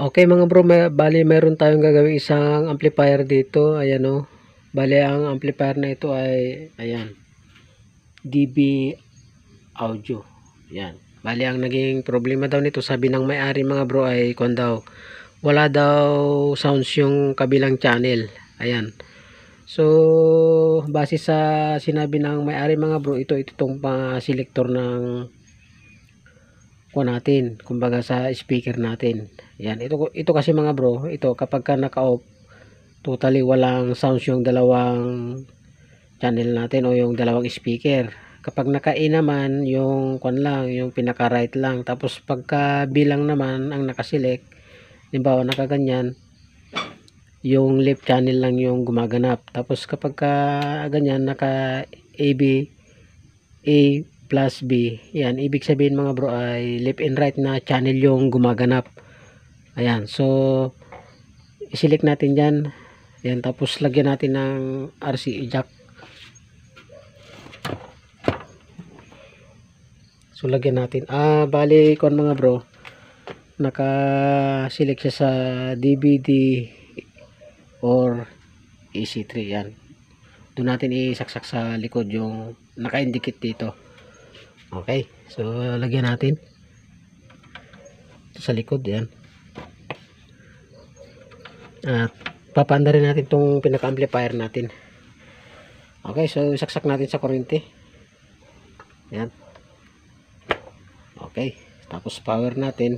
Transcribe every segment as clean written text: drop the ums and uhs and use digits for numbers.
Okay mga bro, bali meron tayong gagawing isang amplifier dito. Ayan o. Bali ang amplifier na ito ay, ayan, DB audio. Ayan. Bali ang naging problema daw nito, sabi ng may-ari mga bro ay kung daw, wala daw sounds yung kabilang channel. Ayan. So, base sa sinabi ng may-ari mga bro, ito itong selector ng natin, kumbaga sa speaker natin. Yan, ito kasi mga bro, ito kapag ka naka-off, totally walang sounds yung dalawang channel natin o yung dalawang speaker. Kapag naka-in naman, yung lang, yung pinaka-right lang. Tapos pagka bilang naman ang naka-select, halimbawa nakaganyan, yung left channel lang yung gumaganap. Tapos kapag ka ganyan, naka-AB, A plus B, yan, ibig sabihin mga bro ay left and right na channel yung gumaganap. Ayan, so i-select natin dyan. Yan, tapos lagyan natin ng RCA jack. So lagyan natin, bali kon mga bro, naka-select siya sa DVD or AC3. Yan, doon natin isaksak sa likod yung naka-indicate dito. Okay, so lagyan natin ito sa likod. Yan, at papanda rin natin itong pinaka-amplifier natin. Okay, so isaksak natin sa kuryente. Yan, okay, tapos power natin.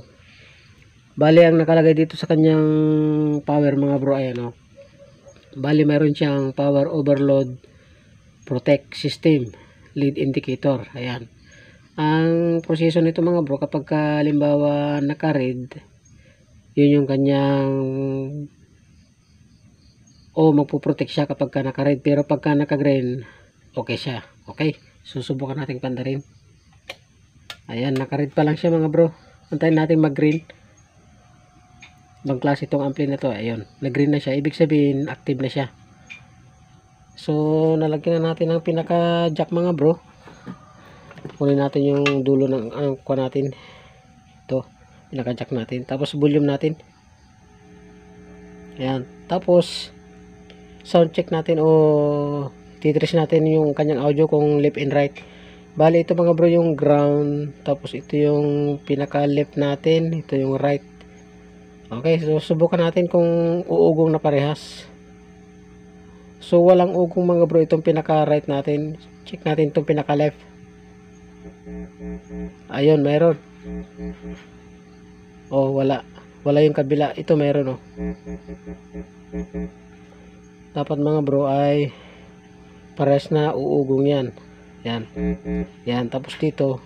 Bali ang nakalagay dito sa kanyang power mga bro, ayan o. Bali meron siyang power overload protect system lead indicator. Ayan, ang proseso nito mga bro, kapag halimbawa naka-red, yun yung kanyang magpo-protect siya kapag ka naka-red, pero pagka naka-green, okay siya. Okay, susubukan natin panda rin. Ayan, naka-red pa lang siya mga bro, antayin natin mag-green. Ibang klase itong ampli na to. Ayun, nag-green na siya, ibig sabihin active na siya. So nalagyan na natin ang pinaka jack mga bro. Kunin natin yung dulo ng kuha natin, ito pinaka jack natin, tapos volume natin. Ayan, tapos sound check natin o titrace natin yung kanyang audio kung left and right. Bali ito mga bro yung ground, tapos ito yung pinaka left natin, ito yung right. Okay, so subukan natin kung uugong na parehas. So walang ugong mga bro itong pinaka right natin. Check natin itong pinaka left. Ayun, meron. Wala yung kabila. Ito meron dapat mga bro ay parehas na uugong yan. Yan. Yan, tapos dito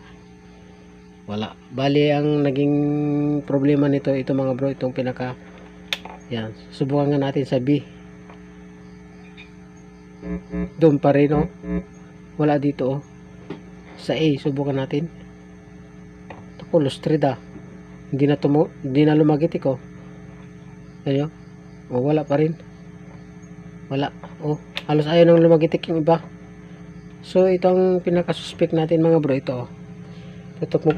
wala. Bali ang naging problema nito, ito mga bro, itong pinaka, yan, subukan nga natin sa B. Doon pa rin wala dito sa A, subukan natin. Ako lustrida, hindi na lumagitik ayun, wala pa rin, wala. Halos ayaw nang lumagitik yung iba. So ito ang pinaka suspect natin mga bro, ito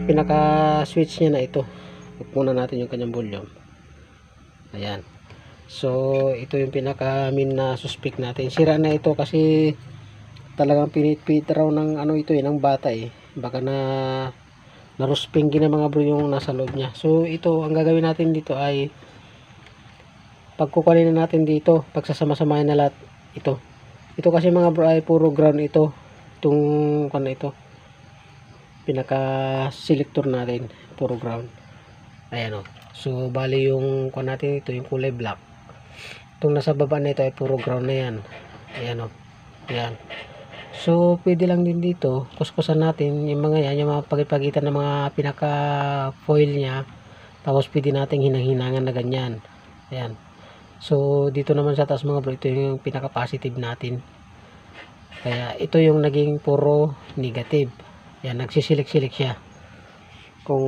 pinaka switch niya na ito. Puna natin yung kanyang volume. Ayan, so ito yung pinaka main na suspect natin. Sira na ito kasi talagang pinit raw ng ito ng bata baka narusping na mga bro yung nasa loob niya. So ito ang gagawin natin dito ay pagkukunin na natin dito, pagsasama-samahin na lahat ito kasi mga bro ay puro ground itong pinaka selector natin, puro ground. Ayan so bali yung natin ito yung kulay black, itong nasa baba na ito ay puro ground na yan. Ayan yan. So pwede lang din dito kuskusan natin yung mga yan, yung mga pagitan ng mga pinaka foil nya, tapos pwede nating hinang-hinangan na ganyan. Ayan, so dito naman sa taas mga bro, ito yung pinaka positive natin, kaya ito yung naging puro negative. Yan, nagsisilik-silik siya kung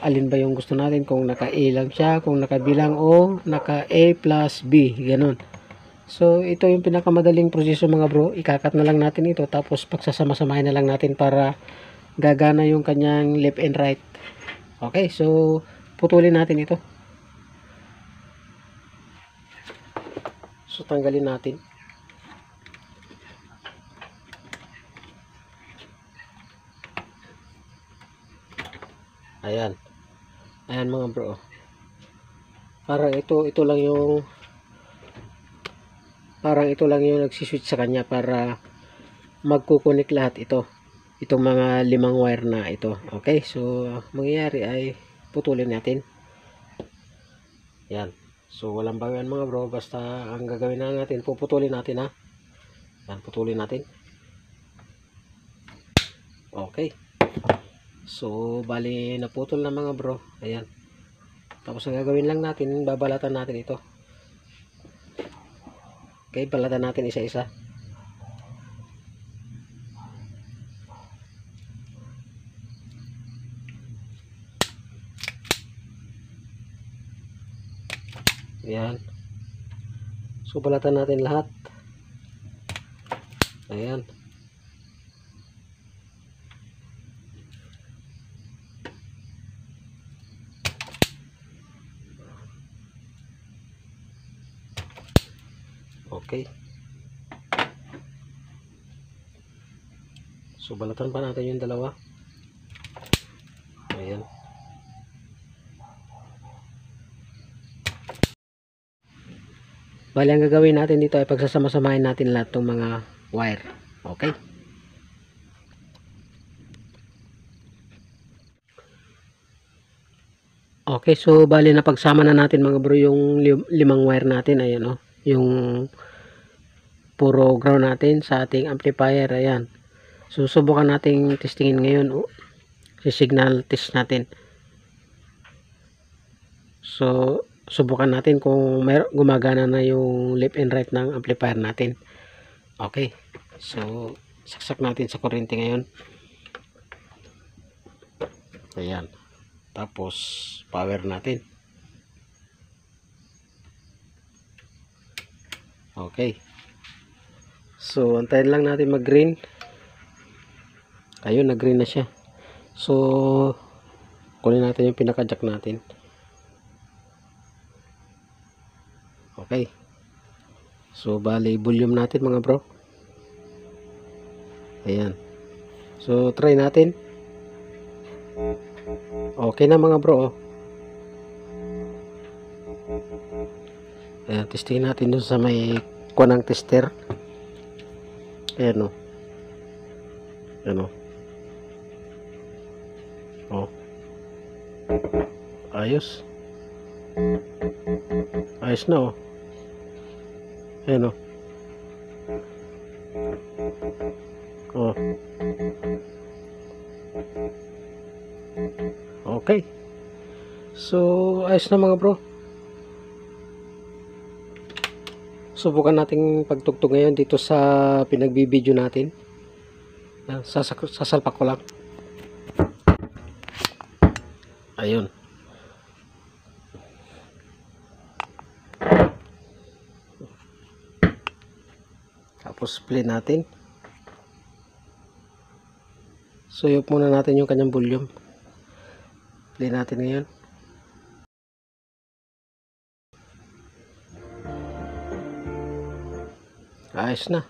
alin ba yung gusto natin, kung naka A lang siya, kung nakabilang o naka A plus B, ganun. So ito yung pinakamadaling proseso mga bro, ikakat na lang natin ito, tapos pagsasama-samahin na lang natin para gagana yung kanyang left and right. Okay, so putulin natin ito. So tanggalin natin. Ayan. Ayan mga bro. Parang ito lang yung nagsiswitch sa kanya para magkukunik lahat ito. Itong mga 5 wire na ito. Okay, so mangyayari ay putulin natin. Yan. So walang bawian mga bro, basta ang gagawin na natin, puputulin natin ha. Yan, putulin natin. Okay. So bali naputol na mga bro. Ayan. Tapos ang gagawin lang natin, babalatan natin ito. Okay, balatan natin isa-isa. Ayan. So balatan natin lahat. Ayan. Okay. So balatan pa natin yung dalawa. Ayan. Bali ang gagawin natin dito ay pagsasama-samahin natin lahat ng mga wire. Okay? Okay, so bali na pagsama na natin mga bro yung 5 wire natin. Ayan o. Yung puro ground natin sa ating amplifier. Ayan. So subukan nating testingin ngayon. Si-signal test natin. So subukan natin kung gumagana na yung left and right ng amplifier natin. Okay. So saksak natin sa kuryente ngayon. Ayan. Tapos power natin. Okay. So antayin lang natin mag-green. Ayun, nag-green na siya. So kunin natin yung pinaka-jack natin. Okay. So bali volume natin mga bro. Ayan. So try natin. Okay na mga bro. Ayan, testingin natin dun sa may kunang tester. Ayan o. Ayan o. Oh. Ayos. Ayos na o. Ayan o. Oh. Okay. So ayos na mga bro. Subukan nating pagtugtog ngayon dito sa pinagbibideo natin. Sasalpak ko lang. Ayun. Tapos play natin. Suyop muna natin yung kanyang volume. Play natin ngayon. Ayos na.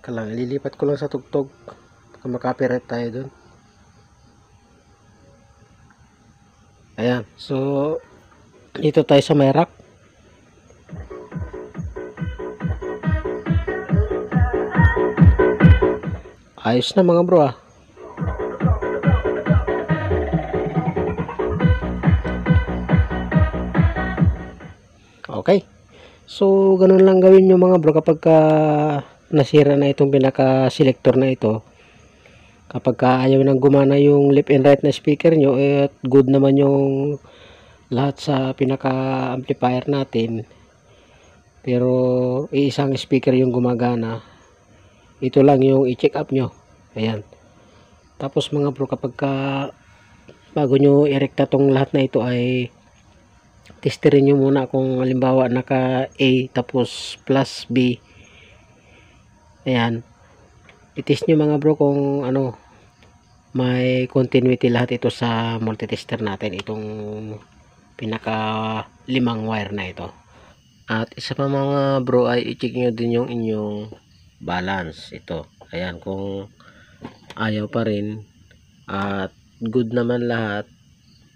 Kalang ililipat ko lang sa tugtog. Baka makapirate tayo dun. Ayan. So dito tayo sa may rack. Ayos na mga bro ah. Okay. So ganun lang gawin nyo mga bro kapag nasira na itong pinaka selector na ito. Kapag ayaw nang gumana yung left and right na speaker nyo, at good naman yung lahat sa pinaka amplifier natin, pero iisang speaker yung gumagana, ito lang yung i-check up nyo. Ayan. Tapos mga bro, kapag bago nyo i-rekta tong lahat na ito ay testerin nyo muna kung halimbawa naka A tapos plus B. Ayan. I-test nyo mga bro kung ano, may continuity lahat ito sa multitester natin, itong pinaka 5 wire na ito. At isa pa mga bro ay i-check nyo din yung inyong balance. Ito. Ayan, kung ayaw pa rin at good naman lahat.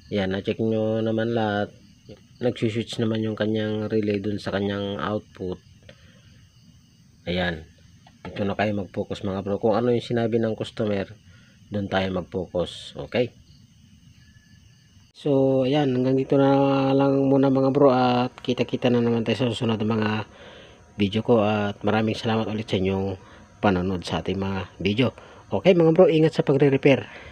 Yan, na-check nyo naman lahat. Nagsuswitch naman yung kanyang relay dun sa kanyang output. Ayan. Ito na kayo mag-focus mga bro. Kung ano yung sinabi ng customer, dun tayo mag-focus. Okay? So, ayan. Hanggang dito na lang muna mga bro. At kita-kita na naman tayo sa susunod na mga video ko. At maraming salamat ulit sa inyong panonood sa ating mga video. Okay mga bro, ingat sa pagre-repair.